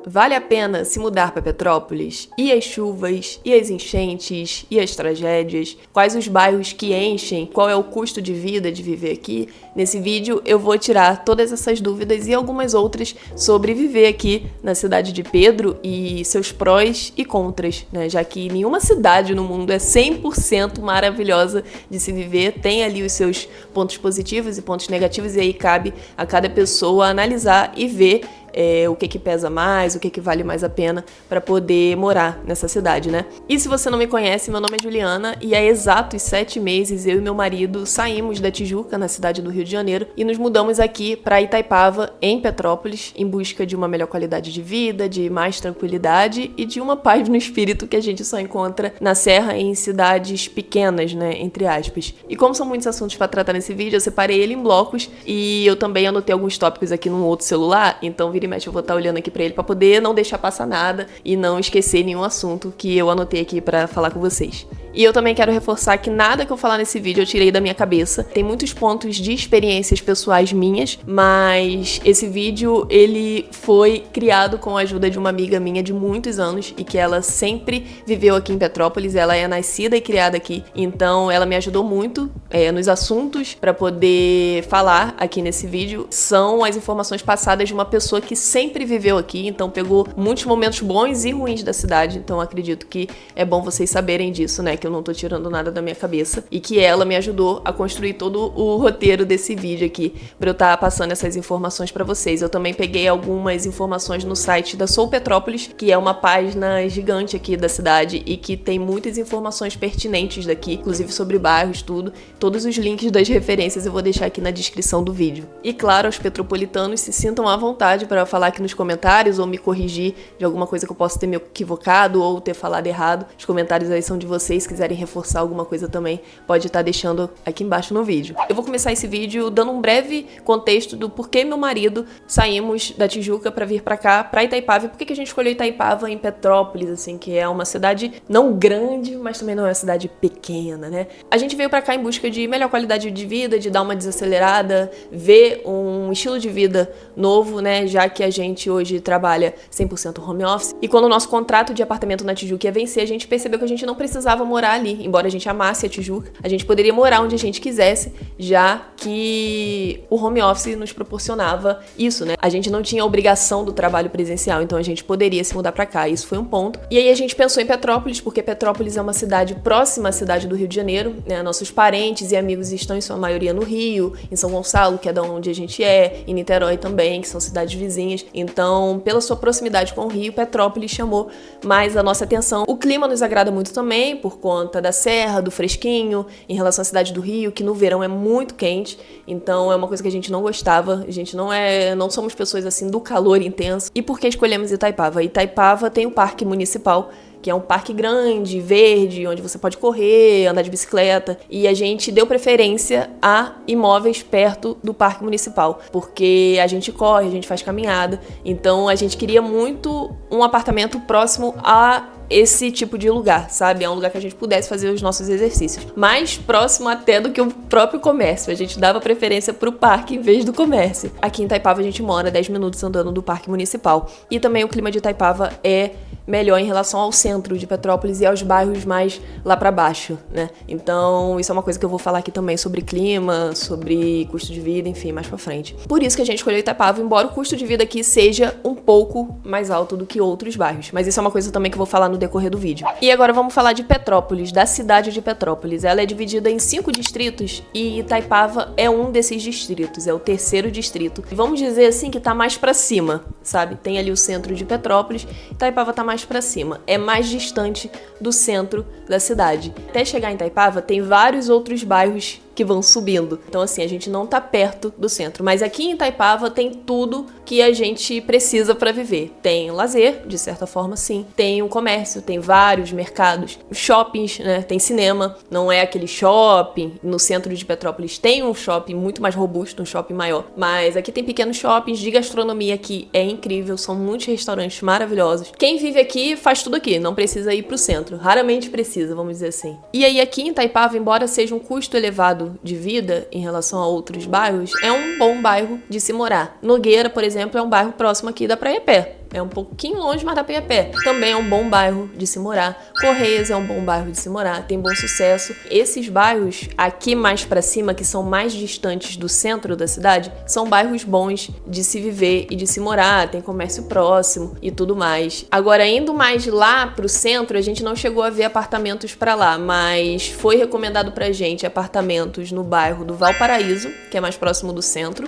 Vale a pena se mudar para Petrópolis? E as chuvas? E as enchentes? E as tragédias? Quais os bairros que enchem? Qual é o custo de vida de viver aqui? Nesse vídeo eu vou tirar todas essas dúvidas e algumas outras sobre viver aqui na cidade de Pedro e seus prós e contras, né? Já que nenhuma cidade no mundo é 100% maravilhosa de se viver, tem ali os seus pontos positivos e pontos negativos, e aí cabe a cada pessoa analisar e ver o que pesa mais, o que vale mais a pena para poder morar nessa cidade, né? E se você não me conhece, meu nome é Juliana e há exatos 7 meses eu e meu marido saímos da Tijuca, na cidade do Rio de Janeiro, e nos mudamos aqui para Itaipava, em Petrópolis, em busca de uma melhor qualidade de vida, de mais tranquilidade e de uma paz no espírito que a gente só encontra na Serra e em cidades pequenas, né, entre aspas. E como são muitos assuntos para tratar nesse vídeo, eu separei ele em blocos e eu também anotei alguns tópicos aqui num outro celular, então vira e mexe eu vou estar olhando aqui pra ele pra poder não deixar passar nada e não esquecer nenhum assunto que eu anotei aqui pra falar com vocês. E eu também quero reforçar que nada que eu falar nesse vídeo eu tirei da minha cabeça. Tem muitos pontos de experiências pessoais minhas, mas esse vídeo ele foi criado com a ajuda de uma amiga minha de muitos anos e que ela sempre viveu aqui em Petrópolis. Ela é nascida e criada aqui, então ela me ajudou muito nos assuntos para poder falar aqui nesse vídeo. São as informações passadas de uma pessoa que sempre viveu aqui, então pegou muitos momentos bons e ruins da cidade. Então acredito que é bom vocês saberem disso, né? Que eu não tô tirando nada da minha cabeça e que ela me ajudou a construir todo o roteiro desse vídeo aqui pra eu estar passando essas informações pra vocês. Eu também peguei algumas informações no site da Sou Petrópolis, que é uma página gigante aqui da cidade e que tem muitas informações pertinentes daqui, inclusive sobre bairros, tudo. Todos os links das referências eu vou deixar aqui na descrição do vídeo. E claro, os petropolitanos se sintam à vontade para falar aqui nos comentários ou me corrigir de alguma coisa que eu possa ter me equivocado ou ter falado errado. Os comentários aí são de vocês. Se quiserem reforçar alguma coisa também, pode estar deixando aqui embaixo no vídeo. Eu vou começar esse vídeo dando um breve contexto do porquê meu marido saímos da Tijuca para vir para cá, para Itaipava, e por que a gente escolheu Itaipava em Petrópolis, assim, que é uma cidade não grande, mas também não é uma cidade pequena, né? A gente veio para cá em busca de melhor qualidade de vida, de dar uma desacelerada, ver um estilo de vida novo, né? Já que a gente hoje trabalha 100% home office, e quando o nosso contrato de apartamento na Tijuca ia vencer, a gente percebeu que a gente não precisava morar ali, embora a gente amasse a Tijuca, a gente poderia morar onde a gente quisesse, já que o home office nos proporcionava isso, né? A gente não tinha a obrigação do trabalho presencial, então a gente poderia se mudar pra cá, isso foi um ponto. E aí a gente pensou em Petrópolis, porque Petrópolis é uma cidade próxima à cidade do Rio de Janeiro, né? Nossos parentes e amigos estão em sua maioria no Rio, em São Gonçalo, que é da onde a gente é, em Niterói também, que são cidades vizinhas. Então, pela sua proximidade com o Rio, Petrópolis chamou mais a nossa atenção. O clima nos agrada muito também, por conta da serra, do fresquinho, em relação à cidade do Rio, que no verão é muito quente, então é uma coisa que a gente não gostava, a gente não somos pessoas assim do calor intenso. E por que escolhemos Itaipava? Itaipava tem o Parque Municipal, que é um parque grande, verde, onde você pode correr, andar de bicicleta, e a gente deu preferência a imóveis perto do parque municipal, porque a gente corre, a gente faz caminhada, então a gente queria muito um apartamento próximo a esse tipo de lugar, sabe? É um lugar que a gente pudesse fazer os nossos exercícios. Mais próximo até do que o próprio comércio. A gente dava preferência pro parque em vez do comércio. Aqui em Itaipava a gente mora 10 minutos andando do parque municipal. E também o clima de Itaipava é melhor em relação ao centro de Petrópolis e aos bairros mais lá pra baixo, né? Então, isso é uma coisa que eu vou falar aqui também sobre clima, sobre custo de vida, enfim, mais pra frente. Por isso que a gente escolheu Itaipava, embora o custo de vida aqui seja um pouco mais alto do que outros bairros. Mas isso é uma coisa também que eu vou falar no decorrer do vídeo. E agora vamos falar de Petrópolis, da cidade de Petrópolis. Ela é dividida em 5 distritos e Itaipava é um desses distritos, é o 3º distrito. E vamos dizer assim que tá mais pra cima, sabe? Tem ali o centro de Petrópolis, Itaipava tá mais pra cima, é mais distante do centro da cidade. Até chegar em Itaipava tem vários outros bairros que vão subindo. Então, assim, a gente não tá perto do centro. Mas aqui em Itaipava tem tudo que a gente precisa para viver. Tem lazer, de certa forma, sim. Tem um comércio, tem vários mercados. Shoppings, né? Tem cinema. Não é aquele shopping. No centro de Petrópolis tem um shopping muito mais robusto, um shopping maior. Mas aqui tem pequenos shoppings de gastronomia que é incrível. São muitos restaurantes maravilhosos. Quem vive aqui faz tudo aqui. Não precisa ir pro centro. Raramente precisa, vamos dizer assim. E aí aqui em Itaipava, embora seja um custo elevado de vida em relação a outros bairros, é um bom bairro de se morar. Nogueira, por exemplo, é um bairro próximo aqui da Praia Pé. É um pouquinho longe, mas dá pra ir a pé. Também é um bom bairro de se morar. Correias é um bom bairro de se morar, tem bom sucesso. Esses bairros aqui mais pra cima, que são mais distantes do centro da cidade, são bairros bons de se viver e de se morar, tem comércio próximo e tudo mais. Agora, indo mais lá pro centro, a gente não chegou a ver apartamentos pra lá, mas foi recomendado pra gente apartamentos no bairro do Valparaíso, que é mais próximo do centro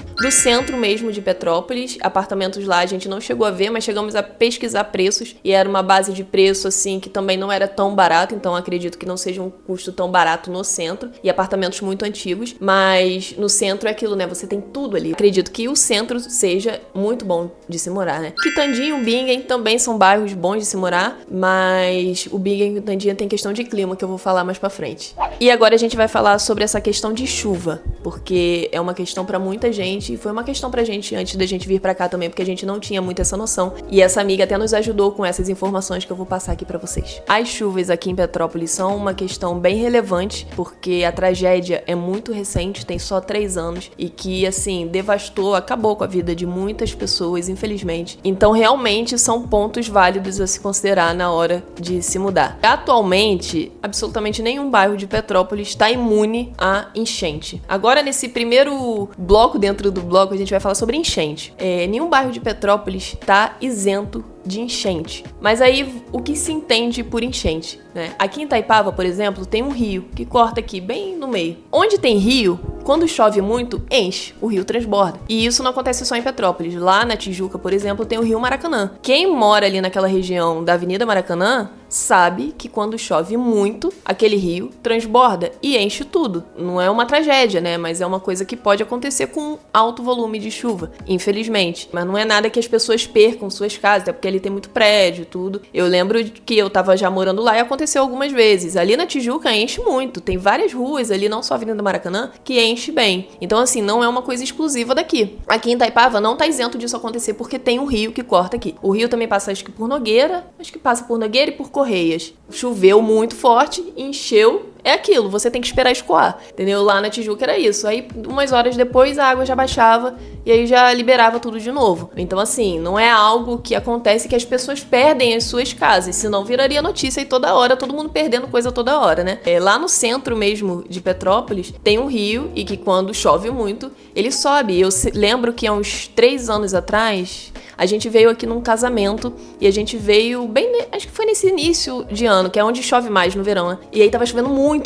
mesmo de Petrópolis. Apartamentos lá a gente não chegou a ver, mas chegamos a pesquisar preços e era uma base de preço assim que também não era tão barato, então acredito que não seja um custo tão barato no centro, e apartamentos muito antigos, mas no centro é aquilo, né? Você tem tudo ali. Acredito que o centro seja muito bom de se morar, né? Quitandinha e Bingen também são bairros bons de se morar, mas o Bingen e Quitandinha tem questão de clima que eu vou falar mais pra frente. E agora a gente vai falar sobre essa questão de chuva, porque é uma questão pra muita gente e foi uma questão pra gente antes da gente vir pra cá também, porque a gente não tinha muito essa noção. E essa amiga até nos ajudou com essas informações que eu vou passar aqui pra vocês. As chuvas aqui em Petrópolis são uma questão bem relevante, porque a tragédia é muito recente, tem só 3 anos, e que, assim, devastou, acabou com a vida de muitas pessoas, infelizmente. Então, realmente, são pontos válidos a se considerar na hora de se mudar. Atualmente, absolutamente nenhum bairro de Petrópolis está imune a enchente. Agora, nesse primeiro bloco dentro do bloco, a gente vai falar sobre enchente. Nenhum bairro de Petrópolis está isento de enchente. Mas aí, o que se entende por enchente, né? Aqui em Itaipava, por exemplo, tem um rio que corta aqui, bem no meio. Onde tem rio, quando chove muito, enche, o rio transborda. E isso não acontece só em Petrópolis. Lá na Tijuca, por exemplo, tem o rio Maracanã. Quem mora ali naquela região da Avenida Maracanã sabe que quando chove muito, aquele rio transborda e enche tudo. Não é uma tragédia, né? Mas é uma coisa que pode acontecer com alto volume de chuva, infelizmente. Mas não é nada que as pessoas percam suas casas, até porque ali tem muito prédio e tudo. Eu lembro que eu tava já morando lá e aconteceu algumas vezes. Ali na Tijuca enche muito. Tem várias ruas ali, não só a Avenida Maracanã, que enche bem. Então, assim, não é uma coisa exclusiva daqui. Aqui em Itaipava não tá isento disso acontecer porque tem um rio que corta aqui. O rio também passa, acho que por Nogueira e por Correias. Choveu muito forte, encheu. É aquilo, você tem que esperar escoar, entendeu? Lá na Tijuca era isso. Aí, umas horas depois, a água já baixava e aí já liberava tudo de novo. Então, assim, não é algo que acontece que as pessoas perdem as suas casas, senão viraria notícia aí toda hora, todo mundo perdendo coisa toda hora, né? Lá no centro mesmo de Petrópolis, tem um rio e que quando chove muito, ele sobe. Eu lembro que há uns 3 anos atrás, a gente veio aqui num casamento e a gente veio acho que foi nesse início de ano, que é onde chove mais no verão, né? E aí tava chovendo muito.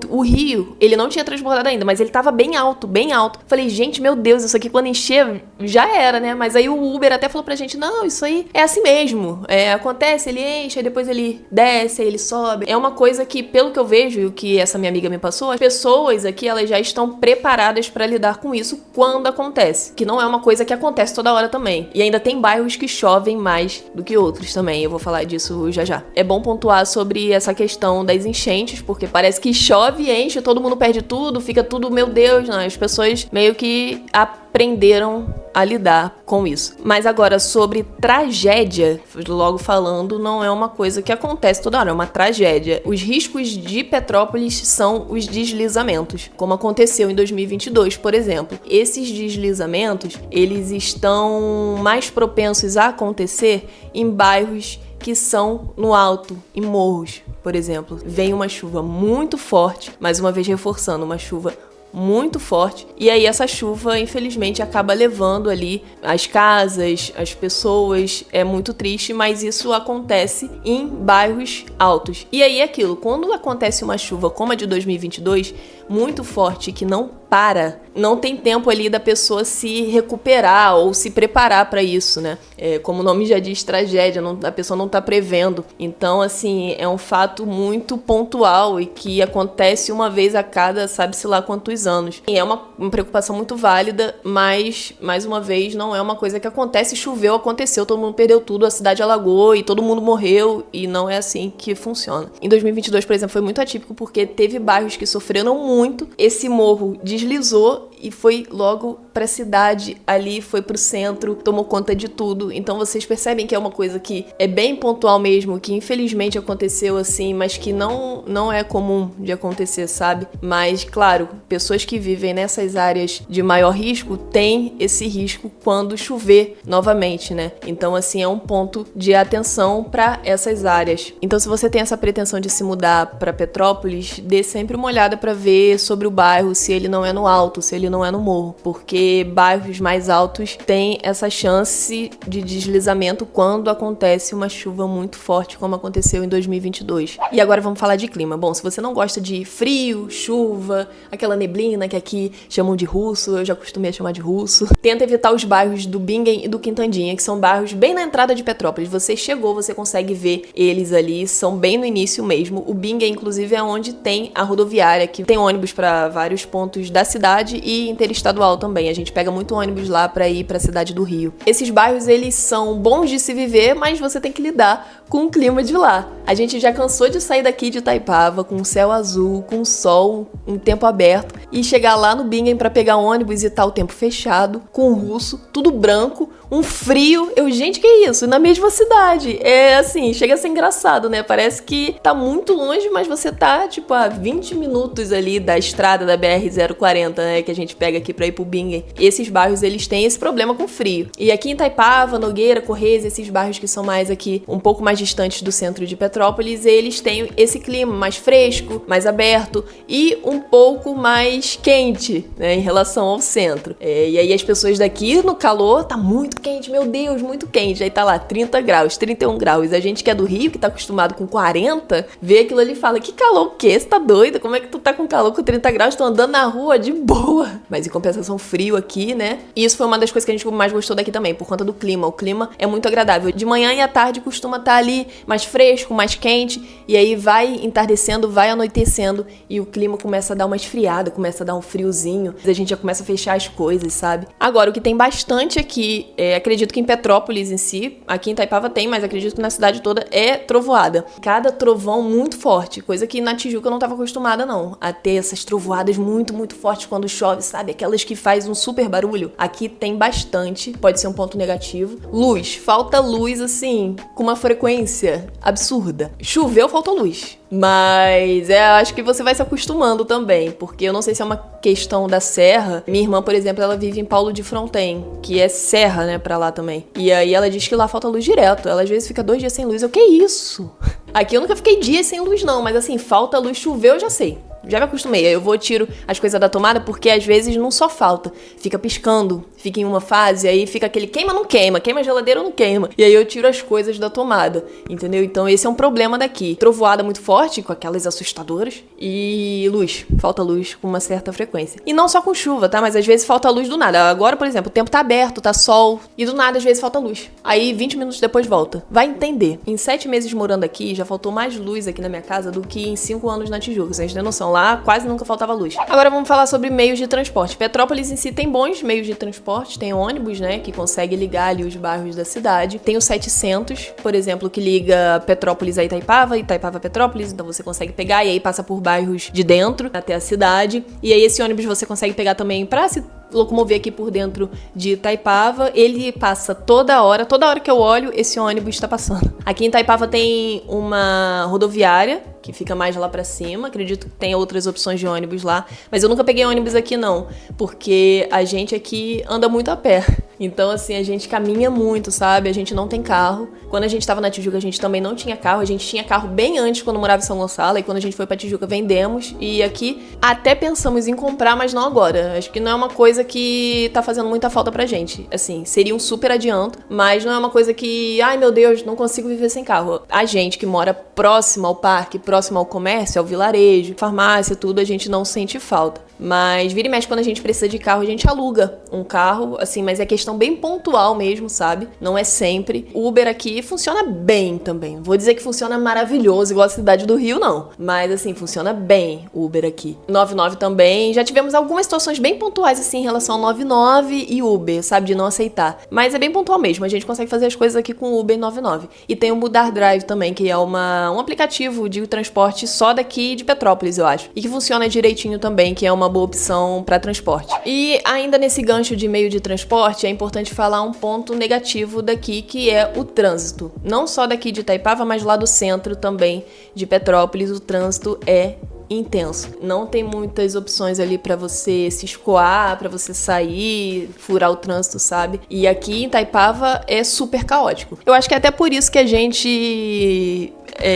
O rio, ele não tinha transbordado ainda, mas ele tava bem alto, bem alto. Falei, gente, meu Deus, isso aqui quando encher já era, né? Mas aí o Uber até falou pra gente, não, isso aí é assim mesmo. Acontece, ele enche, aí depois ele desce, aí ele sobe. É uma coisa que, pelo que eu vejo e o que essa minha amiga me passou, as pessoas aqui, elas já estão preparadas pra lidar com isso quando acontece. Que não é uma coisa que acontece toda hora também. E ainda tem bairros que chovem mais do que outros também. Eu vou falar disso já já. É bom pontuar sobre essa questão das enchentes, porque parece que chove e enche, todo mundo perde tudo, fica tudo, meu Deus, né? As pessoas meio que aprenderam a lidar com isso. Mas agora, sobre tragédia, logo falando, não é uma coisa que acontece toda hora, é uma tragédia. Os riscos de Petrópolis são os deslizamentos, como aconteceu em 2022, por exemplo. Esses deslizamentos, eles estão mais propensos a acontecer em bairros que são no alto, em morros, por exemplo. Vem uma chuva muito forte, mais uma vez reforçando, uma chuva muito forte, e aí essa chuva infelizmente acaba levando ali as casas, as pessoas. É muito triste, mas isso acontece em bairros altos. E aí é aquilo, quando acontece uma chuva como a de 2022, muito forte, que não para, não tem tempo ali da pessoa se recuperar ou se preparar para isso, né? Como o nome já diz, tragédia, a pessoa não tá prevendo. Então, assim, é um fato muito pontual e que acontece uma vez a cada, sabe-se lá quantos anos. E é uma preocupação muito válida, mas, mais uma vez, não é uma coisa que acontece, choveu, aconteceu, todo mundo perdeu tudo, a cidade alagou e todo mundo morreu, e não é assim que funciona. Em 2022, por exemplo, foi muito atípico porque teve bairros que sofreram muito, esse morro deslizou e foi logo pra cidade ali, foi pro centro, tomou conta de tudo. Então vocês percebem que é uma coisa que é bem pontual mesmo, que infelizmente aconteceu assim, mas que não é comum de acontecer, sabe? Mas, claro, pessoas que vivem nessas áreas de maior risco têm esse risco quando chover novamente, né? Então, assim, é um ponto de atenção para essas áreas. Então, se você tem essa pretensão de se mudar para Petrópolis, dê sempre uma olhada para ver sobre o bairro, se ele não é no alto, se ele não é no morro, porque bairros mais altos têm essa chance de deslizamento quando acontece uma chuva muito forte, como aconteceu em 2022. E agora vamos falar de clima. Bom, se você não gosta de frio, chuva, aquela neblina que aqui chamam de russo, eu já costumei chamar de russo, tenta evitar os bairros do Bingen e do Quintandinha, que são bairros bem na entrada de Petrópolis. Você chegou, você consegue ver eles ali, são bem no início mesmo. O Bingen, inclusive, é onde tem a rodoviária, que tem ônibus para vários pontos da cidade e interestadual também. A gente pega muito ônibus lá para ir para a cidade do Rio. Esses bairros, eles são bons de se viver, mas você tem que lidar com o clima de lá. A gente já cansou de sair daqui de Itaipava com céu azul, com sol, um tempo aberto, e chegar lá no Bingen para pegar ônibus e tá o tempo fechado, com o russo, tudo branco, um frio. Gente, que isso? Na mesma cidade. É assim, chega a ser engraçado, né? Parece que tá muito longe, mas você tá, tipo, a 20 minutos ali da estrada da BR-040, né? Que a gente pega aqui pra ir pro Bingen. Esses bairros, eles têm esse problema com frio. E aqui em Itaipava, Nogueira, Correios, esses bairros que são mais aqui, um pouco mais distantes do centro de Petrópolis, eles têm esse clima mais fresco, mais aberto e um pouco mais quente, né? Em relação ao centro. E aí as pessoas daqui, no calor, tá muito quente, meu Deus, muito quente. Aí tá lá 30 graus, 31 graus. A gente que é do Rio, que tá acostumado com 40, vê aquilo ali e fala, que calor o quê? Você tá doida? Como é que tu tá com calor com 30 graus? Tô andando na rua de boa. Mas em compensação, frio aqui, né? E isso foi uma das coisas que a gente mais gostou daqui também, por conta do clima. O clima é muito agradável. De manhã e à tarde costuma estar ali mais fresco, mais quente, e aí vai entardecendo, vai anoitecendo, e o clima começa a dar uma esfriada, começa a dar um friozinho. A gente já começa a fechar as coisas, sabe? Agora, o que tem bastante aqui, acredito que em Petrópolis em si, aqui em Itaipava tem, mas acredito que na cidade toda é trovoada. Cada trovão muito forte, coisa que na Tijuca eu não estava acostumada não, a ter essas trovoadas muito, muito fortes quando chove, sabe? Aquelas que faz um super barulho. Aqui tem bastante, pode ser um ponto negativo. Luz, falta luz assim, com uma frequência absurda. Choveu, faltou luz. Mas acho que você vai se acostumando também, porque eu não sei se é uma questão da serra. Minha irmã, por exemplo, ela vive em Paulo de Fronten, que é serra, né, pra lá também. E aí ela diz que lá falta luz direto. Ela às vezes fica 2 dias sem luz. Que isso? Aqui eu nunca fiquei dias sem luz não, mas assim, falta luz, choveu, eu já sei. Já me acostumei, aí eu vou tiro as coisas da tomada porque às vezes não só falta, fica piscando, fica em uma fase, aí fica aquele queima não queima, queima a geladeira ou não queima, e aí eu tiro as coisas da tomada, entendeu? Então esse é um problema daqui. Trovoada muito forte, com aquelas assustadoras, e luz, falta luz com uma certa frequência. E não só com chuva, tá? Mas às vezes falta luz do nada. Agora, por exemplo, o tempo tá aberto, tá sol, e do nada às vezes falta luz. Aí 20 minutos depois volta. Vai entender. Em 7 meses morando aqui, já faltou mais luz aqui na minha casa do que em 5 anos na Tijuca, vocês têm noção. Lá quase nunca faltava luz. Agora vamos falar sobre meios de transporte. Petrópolis em si tem bons meios de transporte, tem ônibus, né, que consegue ligar ali os bairros da cidade. Tem o 700, por exemplo, que liga Petrópolis a Itaipava, Itaipava a Petrópolis, então você consegue pegar e aí passa por bairros de dentro até a cidade. E aí esse ônibus você consegue pegar também pra se locomover aqui por dentro de Itaipava. Ele passa toda hora que eu olho, esse ônibus está passando. Aqui em Itaipava tem uma rodoviária que fica mais lá pra cima, acredito que tem outras opções de ônibus lá, mas eu nunca peguei ônibus aqui não, porque a gente aqui anda muito a pé. Então, assim, a gente caminha muito, sabe? A gente não tem carro. Quando a gente tava na Tijuca, a gente também não tinha carro. A gente tinha carro bem antes, quando morava em São Gonçalo. E quando a gente foi pra Tijuca, vendemos. E aqui até pensamos em comprar, mas não agora. Acho que não é uma coisa que tá fazendo muita falta pra gente. Assim, seria um super adianto, mas não é uma coisa que, ai meu Deus, não consigo viver sem carro. A gente que mora próximo ao parque, próximo ao comércio, ao vilarejo, farmácia, tudo, a gente não sente falta. Mas vira e mexe, quando a gente precisa de carro, a gente aluga um carro, assim, mas é questão bem pontual mesmo, sabe? Não é sempre. O Uber aqui funciona bem também. Vou dizer que funciona maravilhoso, igual a cidade do Rio, não. Mas, assim, funciona bem o Uber aqui. 99 também. Já tivemos algumas situações bem pontuais, assim, em relação ao 99 e Uber, sabe? De não aceitar. Mas é bem pontual mesmo. A gente consegue fazer as coisas aqui com o Uber 99. E tem o Mudar Drive também, que é um aplicativo de transporte só daqui de Petrópolis, eu acho. E que funciona direitinho também, que é uma uma boa opção para transporte. E ainda nesse gancho de meio de transporte, é importante falar um ponto negativo daqui, que é o trânsito. Não só daqui de Itaipava, mas lá do centro também de Petrópolis, o trânsito é intenso. Não tem muitas opções ali pra você se escoar, pra você sair, furar o trânsito, sabe? E aqui em Itaipava é super caótico. Eu acho que é até por isso que a gente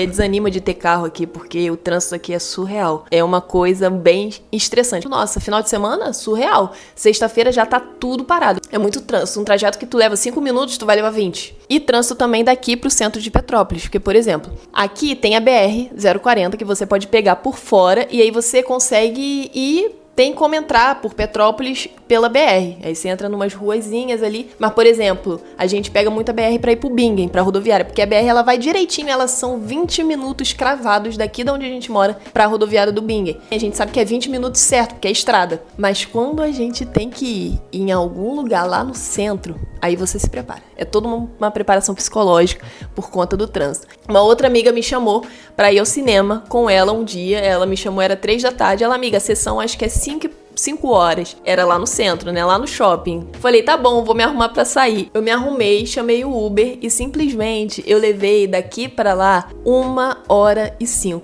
desanima de ter carro aqui, porque o trânsito aqui é surreal. É uma coisa bem estressante. Nossa, final de semana, surreal. Sexta-feira já tá tudo parado. É muito trânsito. Um trajeto que tu leva 5 minutos, tu vai levar 20. E trânsito também daqui pro centro de Petrópolis. Porque, por exemplo, aqui tem a BR-040 que você pode pegar por fora e aí você consegue ir. Tem como entrar por Petrópolis pela BR. Aí você entra numas ruazinhas ali. Mas, por exemplo, a gente pega muita BR pra ir pro Bingen, pra rodoviária. Porque a BR, ela vai direitinho. Elas são 20 minutos cravados daqui de onde a gente mora pra rodoviária do Bingen. A gente sabe que é 20 minutos certo, porque é estrada. Mas quando a gente tem que ir em algum lugar lá no centro, aí você se prepara. É toda uma preparação psicológica por conta do trânsito. Uma outra amiga me chamou pra ir ao cinema com ela um dia. Ela me chamou, era 3 da tarde. Ela, amiga, a sessão acho que é 5 horas. Era lá no centro, né? Lá no shopping. Falei, tá bom, vou me arrumar pra sair. Eu me arrumei, chamei o Uber e simplesmente eu levei daqui pra lá 1h05.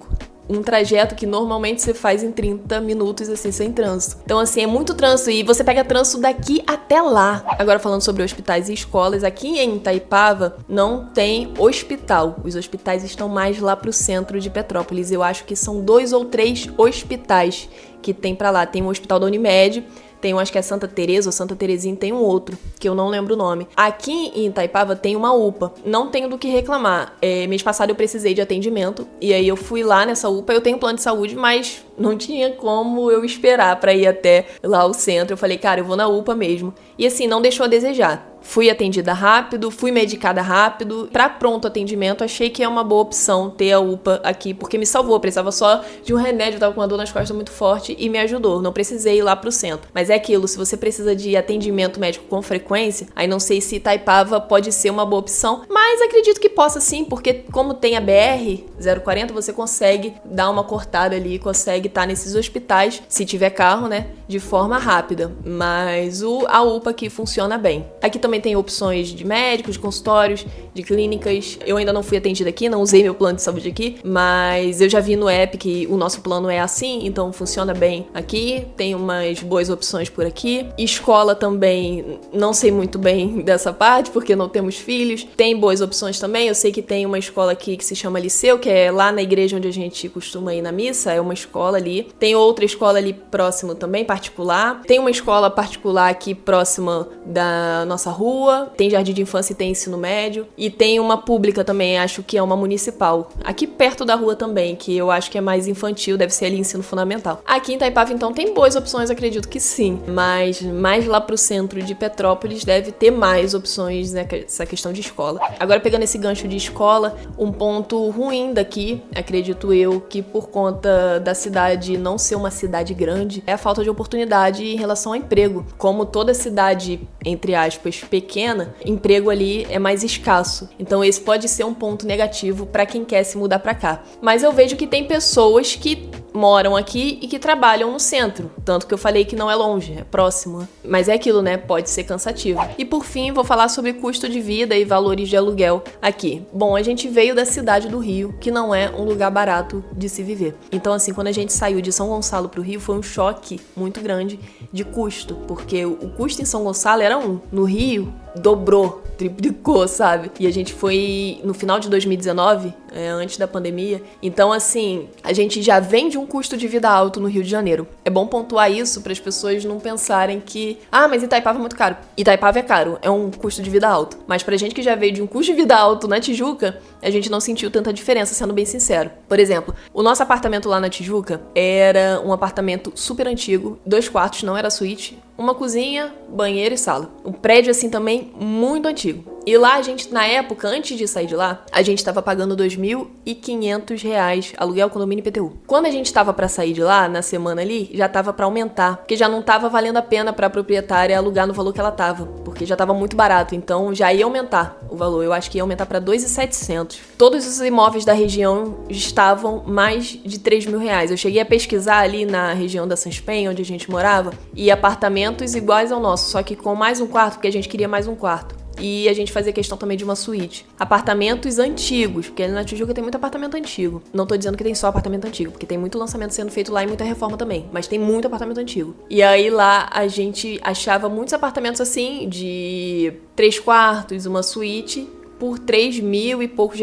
Um trajeto que normalmente você faz em 30 minutos, assim, sem trânsito. Então, assim, é muito trânsito e você pega trânsito daqui até lá. Agora, falando sobre hospitais e escolas, aqui em Itaipava não tem hospital. Os hospitais estão mais lá pro centro de Petrópolis. Eu acho que são 2 ou 3 hospitais que tem pra lá. Tem o hospital da Unimed, tem um, acho que é Santa Teresa ou Santa Terezinha, tem um outro, que eu não lembro o nome. Aqui em Itaipava tem uma UPA, não tenho do que reclamar. Mês passado eu precisei de atendimento, e aí eu fui lá nessa UPA, eu tenho plano de saúde, mas não tinha como eu esperar pra ir até lá ao centro. Eu falei, cara, eu vou na UPA mesmo. E assim, não deixou a desejar. Fui atendida rápido, fui medicada rápido. Pra pronto atendimento, achei que é uma boa opção ter a UPA aqui, porque me salvou. Eu precisava só de um remédio, eu tava com uma dor nas costas muito forte e me ajudou. Não precisei ir lá pro centro. Mas é aquilo, se você precisa de atendimento médico com frequência, aí não sei se Itaipava pode ser uma boa opção, mas acredito que possa sim, porque como tem a BR-040, você consegue dar uma cortada ali, consegue estar nesses hospitais, se tiver carro, né, de forma rápida. Mas a UPA aqui funciona bem. Aqui também tem opções de médicos, de consultórios, de clínicas. Eu ainda não fui atendida aqui, não usei meu plano de saúde aqui, mas eu já vi no app que o nosso plano é assim, então funciona bem aqui. Tem umas boas opções por aqui. Escola também, não sei muito bem dessa parte, porque não temos filhos. Tem boas opções também. Eu sei que tem uma escola aqui que se chama Liceu, que é lá na igreja onde a gente costuma ir na missa, é uma escola ali. Tem outra escola ali próximo também, particular. Tem uma escola particular aqui próxima da nossa rua. Tem jardim de infância e tem ensino médio. E tem uma pública também, acho que é uma municipal. Aqui perto da rua também, que eu acho que é mais infantil, deve ser ali ensino fundamental. Aqui em Itaipava, então, tem boas opções, acredito que sim. Mas mais lá pro centro de Petrópolis deve ter mais opções nessa questão de escola. Agora, pegando esse gancho de escola, um ponto ruim daqui, acredito eu, que por conta da cidade não ser uma cidade grande, é a falta de oportunidade em relação ao emprego. Como toda cidade, entre aspas, pequena, emprego ali é mais escasso. Então esse pode ser um ponto negativo para quem quer se mudar para cá. Mas eu vejo que tem pessoas que moram aqui e que trabalham no centro. Tanto que eu falei que não é longe, é próximo. Mas é aquilo, né? Pode ser cansativo. E por fim, vou falar sobre custo de vida e valores de aluguel aqui. Bom, a gente veio da cidade do Rio, que não é um lugar barato de se viver. Então, assim, quando a gente saiu de São Gonçalo pro Rio, foi um choque muito grande de custo. Porque o custo em São Gonçalo era 1. No Rio, dobrou, triplicou, sabe? E a gente foi no final de 2019, antes da pandemia. Então, assim, a gente já vem de um custo de vida alto no Rio de Janeiro. É bom pontuar isso para as pessoas não pensarem que, mas Itaipava é muito caro. Itaipava é caro, é um custo de vida alto. Mas pra gente que já veio de um custo de vida alto na Tijuca, a gente não sentiu tanta diferença, sendo bem sincero. Por exemplo, o nosso apartamento lá na Tijuca era um apartamento super antigo, 2 quartos, não era suíte, uma cozinha, banheiro e sala. Um prédio, assim, também muito antigo. E lá a gente, na época, antes de sair de lá, a gente tava pagando R$2.500 aluguel, condomínio e IPTU. Quando a gente tava pra sair de lá, na semana ali, já tava pra aumentar, porque já não tava valendo a pena pra proprietária alugar no valor que ela tava, porque já tava muito barato, então já ia aumentar o valor. Eu acho que ia aumentar pra R$2.700. Todos os imóveis da região estavam mais de R$3.000. Eu cheguei a pesquisar ali na região da Sunspen, onde a gente morava, e apartamentos iguais ao nosso, só que com mais um quarto, porque a gente queria mais um quarto. E a gente fazia questão também de uma suíte. Apartamentos antigos, porque ali na Tijuca tem muito apartamento antigo. Não tô dizendo que tem só apartamento antigo, porque tem muito lançamento sendo feito lá e muita reforma também. Mas tem muito apartamento antigo. E aí lá a gente achava muitos apartamentos assim, de 3 quartos, uma suíte, por R$3.000 e poucos.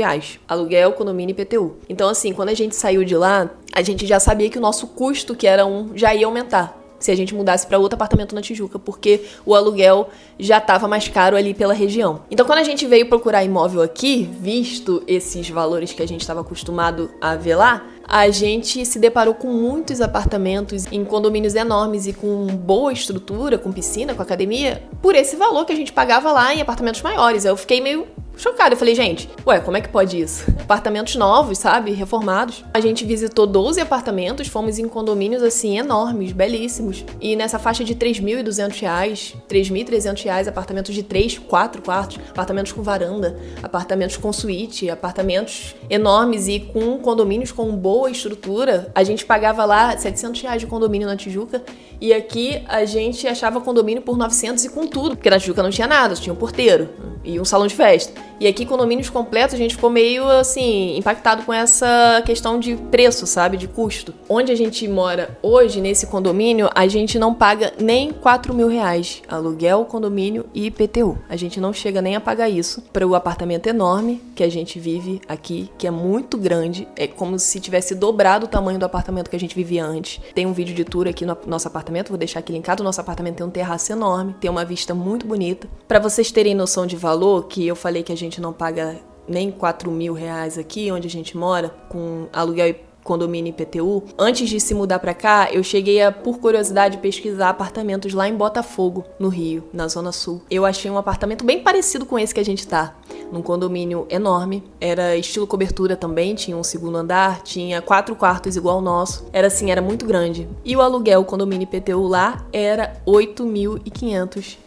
Aluguel, condomínio e IPTU. Então assim, quando a gente saiu de lá, a gente já sabia que o nosso custo, que era já ia aumentar se a gente mudasse para outro apartamento na Tijuca, porque o aluguel já estava mais caro ali pela região. Então, quando a gente veio procurar imóvel aqui, visto esses valores que a gente estava acostumado a ver lá, a gente se deparou com muitos apartamentos em condomínios enormes e com boa estrutura, com piscina, com academia, por esse valor que a gente pagava lá em apartamentos maiores. Eu fiquei meio chocada. Eu falei, gente, como é que pode isso? Apartamentos novos, sabe? Reformados. A gente visitou 12 apartamentos, fomos em condomínios, assim, enormes, belíssimos. E nessa faixa de R$3.200, R$3.300, apartamentos de 3, 4 quartos, apartamentos com varanda, apartamentos com suíte, apartamentos enormes e com condomínios com boa estrutura. A gente pagava lá R$700 de condomínio na Tijuca e aqui a gente achava condomínio por 900 e com tudo, porque na Tijuca não tinha nada, tinha um porteiro e um salão de festa. E aqui, condomínios completos, a gente ficou meio, assim, impactado com essa questão de preço, sabe? De custo. Onde a gente mora hoje, nesse condomínio, a gente não paga nem R$4.000. Aluguel, condomínio e IPTU. A gente não chega nem a pagar isso para o apartamento enorme que a gente vive aqui, que é muito grande. É como se tivesse dobrado o tamanho do apartamento que a gente vivia antes. Tem um vídeo de tour aqui no nosso apartamento, vou deixar aqui linkado. O nosso apartamento tem um terraço enorme, tem uma vista muito bonita. Para vocês terem noção de valor, que eu falei que a gente não paga nem R$4.000 aqui, onde a gente mora, com aluguel e condomínio IPTU. Antes de se mudar pra cá, eu cheguei a, por curiosidade, pesquisar apartamentos lá em Botafogo, no Rio, na Zona Sul. Eu achei um apartamento bem parecido com esse que a gente tá, num condomínio enorme. Era estilo cobertura também, tinha um segundo andar, tinha 4 quartos igual ao nosso. Era assim, era muito grande. E o aluguel, o condomínio IPTU lá, era R$8.500.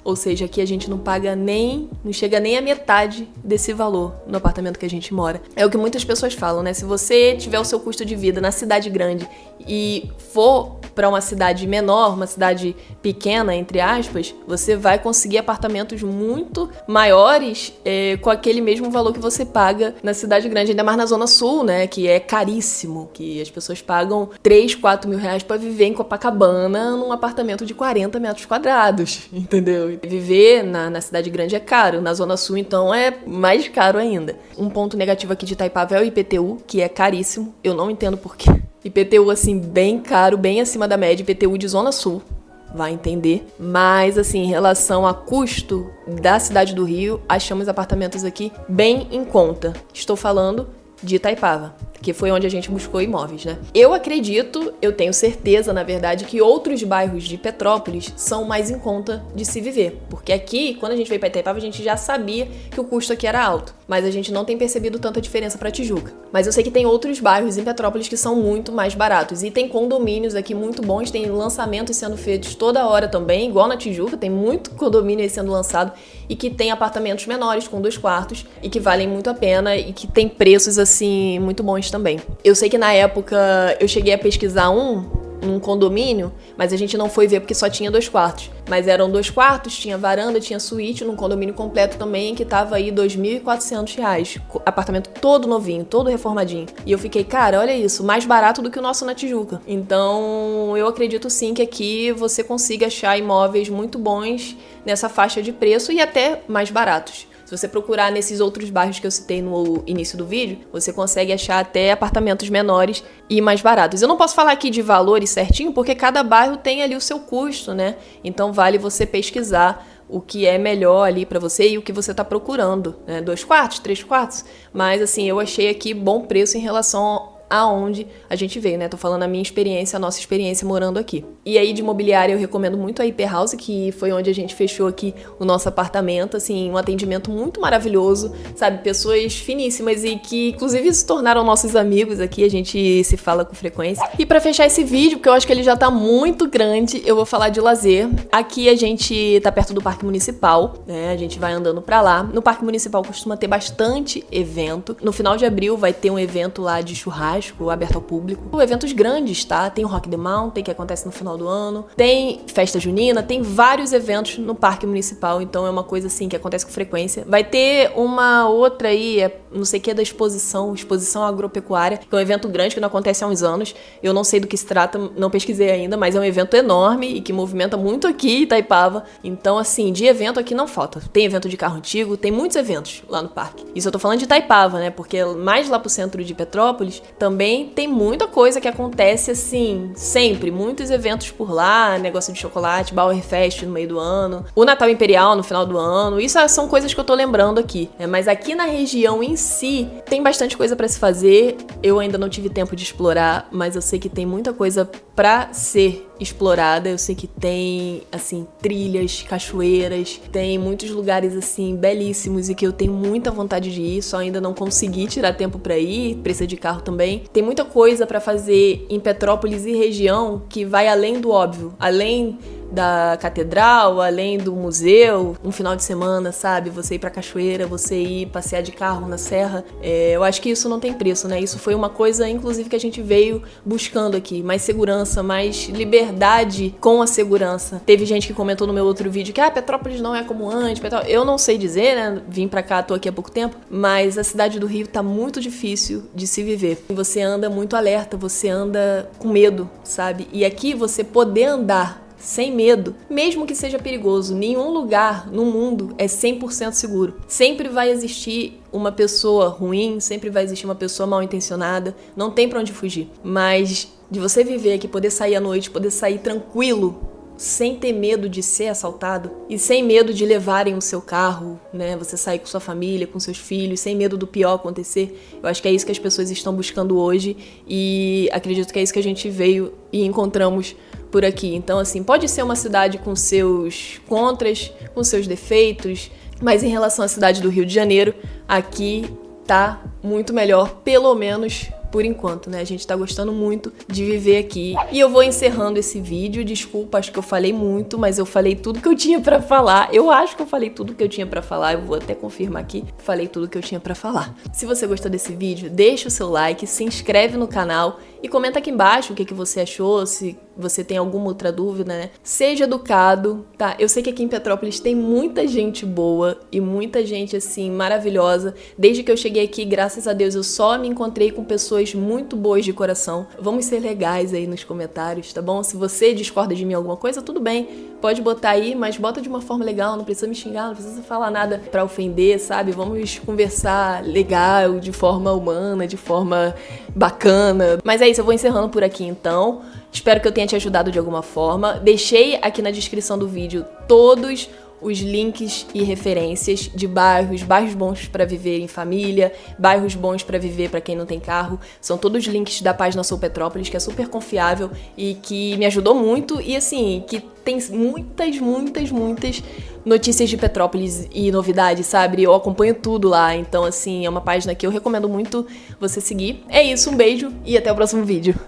Ou seja, aqui a gente não paga não chega nem a metade desse valor no apartamento que a gente mora. É o que muitas pessoas falam, né? Se você tiver o seu custo de vida na cidade grande e for para uma cidade menor, uma cidade pequena, entre aspas, você vai conseguir apartamentos muito maiores com aquele mesmo valor que você paga na cidade grande, ainda mais na Zona Sul, né? Que é caríssimo, que as pessoas pagam R$3, R$4.000 para viver em Copacabana num apartamento de 40 metros quadrados. Entendeu? Viver na cidade grande é caro, na Zona Sul, então, é mais caro ainda. Um ponto negativo aqui de Itaipava é o IPTU, que é caríssimo. Eu não entendo por quê. IPTU, assim, bem caro, bem acima da média. IPTU de Zona Sul, vai entender. Mas, assim, em relação a custo da cidade do Rio, achamos apartamentos aqui bem em conta. Estou falando de Itaipava, que foi onde a gente buscou imóveis, né? Eu acredito, eu tenho certeza, na verdade, que outros bairros de Petrópolis são mais em conta de se viver. Porque aqui, quando a gente veio pra Itaipava, a gente já sabia que o custo aqui era alto. Mas a gente não tem percebido tanta diferença pra Tijuca. Mas eu sei que tem outros bairros em Petrópolis que são muito mais baratos. E tem condomínios aqui muito bons, tem lançamentos sendo feitos toda hora também, igual na Tijuca, tem muito condomínio aí sendo lançado e que tem apartamentos menores, com 2 quartos, e que valem muito a pena e que tem preços, assim, muito bons também. Eu sei que na época eu cheguei a pesquisar num condomínio, mas a gente não foi ver porque só tinha 2 quartos. Mas eram 2 quartos, tinha varanda, tinha suíte, num condomínio completo também, que tava aí R$2.400. Apartamento todo novinho, todo reformadinho. E eu fiquei, cara, olha isso, mais barato do que o nosso na Tijuca. Então, eu acredito sim que aqui você consiga achar imóveis muito bons nessa faixa de preço e até mais baratos. Se você procurar nesses outros bairros que eu citei no início do vídeo, você consegue achar até apartamentos menores e mais baratos. Eu não posso falar aqui de valores certinho, porque cada bairro tem ali o seu custo, né? Então vale você pesquisar o que é melhor ali pra você e o que você tá procurando, né? 2 quartos, 3 quartos. Mas assim, eu achei aqui bom preço em relação aonde a gente veio, né? Tô falando a minha experiência, a nossa experiência morando aqui. E aí de imobiliária eu recomendo muito a Hyper House, que foi onde a gente fechou aqui o nosso apartamento, assim, um atendimento muito maravilhoso, sabe? Pessoas finíssimas e que inclusive se tornaram nossos amigos aqui, a gente se fala com frequência. E pra fechar esse vídeo, porque eu acho que ele já tá muito grande, eu vou falar de lazer. Aqui a gente tá perto do Parque Municipal, né? A gente vai andando pra lá. No Parque Municipal costuma ter bastante evento. No final de abril vai ter um evento lá de churrasco aberto ao público. Eventos grandes, tá? Tem o Rock the Mountain, que acontece no final do ano. Tem festa junina, tem vários eventos no Parque Municipal, então é uma coisa assim que acontece com frequência. Vai ter uma outra aí, não sei o que, da exposição agropecuária, que é um evento grande que não acontece há uns anos. Eu não sei do que se trata, não pesquisei ainda, mas é um evento enorme e que movimenta muito aqui em Itaipava. Então, assim, de evento aqui não falta. Tem evento de carro antigo, tem muitos eventos lá no parque. Isso eu tô falando de Itaipava, né? Porque mais lá pro centro de Petrópolis também tem muita coisa que acontece, assim, sempre. Muitos eventos por lá, negócio de chocolate, Bauerfest no meio do ano, o Natal Imperial no final do ano. Isso são coisas que eu tô lembrando aqui, né? Mas aqui na região em si, tem bastante coisa pra se fazer. Eu ainda não tive tempo de explorar, mas eu sei que tem muita coisa pra ser explorada. Eu sei que tem, assim, trilhas, cachoeiras, tem muitos lugares, assim, belíssimos e que eu tenho muita vontade de ir, só ainda não consegui tirar tempo pra ir, precisa de carro também. Tem muita coisa pra fazer em Petrópolis e região que vai além do óbvio, além da catedral, além do museu, um final de semana, sabe? Você ir pra cachoeira, você ir passear de carro na serra. Eu acho que isso não tem preço, né? Isso foi uma coisa, inclusive, que a gente veio buscando aqui. Mais segurança, mais liberdade com a segurança. Teve gente que comentou no meu outro vídeo que Petrópolis não é como antes. Eu não sei dizer, né? Vim pra cá, tô aqui há pouco tempo, mas a cidade do Rio tá muito difícil de se viver. Você anda muito alerta, você anda com medo, sabe? E aqui você poder andar sem medo, mesmo que seja perigoso, nenhum lugar no mundo é 100% seguro. Sempre vai existir uma pessoa ruim, sempre vai existir uma pessoa mal intencionada, não tem pra onde fugir. Mas de você viver aqui, poder sair à noite, poder sair tranquilo, sem ter medo de ser assaltado e sem medo de levarem o seu carro, né? Você sair com sua família, com seus filhos, sem medo do pior acontecer. Eu acho que é isso que as pessoas estão buscando hoje e acredito que é isso que a gente veio e encontramos por aqui. Então, assim, pode ser uma cidade com seus contras, com seus defeitos, mas em relação à cidade do Rio de Janeiro, aqui tá muito melhor, pelo menos por enquanto, né? A gente tá gostando muito de viver aqui. E eu vou encerrando esse vídeo. Desculpa, acho que eu falei muito, mas eu falei tudo que eu tinha pra falar. Eu acho que eu falei tudo que eu tinha pra falar. Eu vou até confirmar aqui. Falei tudo que eu tinha pra falar. Se você gostou desse vídeo, deixa o seu like, se inscreve no canal e comenta aqui embaixo o que você achou, se você tem alguma outra dúvida, né? Seja educado, tá? Eu sei que aqui em Petrópolis tem muita gente boa e muita gente, assim, maravilhosa. Desde que eu cheguei aqui, graças a Deus, eu só me encontrei com pessoas muito boas de coração. Vamos ser legais aí nos comentários, tá bom? Se você discorda de mim alguma coisa, tudo bem. Pode botar aí, mas bota de uma forma legal, não precisa me xingar, não precisa falar nada pra ofender, sabe? Vamos conversar legal, de forma humana, de forma bacana. Mas é isso, eu vou encerrando por aqui então. Espero que eu tenha te ajudado de alguma forma. Deixei aqui na descrição do vídeo todos os links e referências de bairros bons para viver em família, bairros bons para viver para quem não tem carro. São todos links da página Sou Petrópolis, que é super confiável e que me ajudou muito e assim, que tem muitas notícias de Petrópolis e novidades, sabe? Eu acompanho tudo lá, então assim, é uma página que eu recomendo muito você seguir. É isso, um beijo e até o próximo vídeo.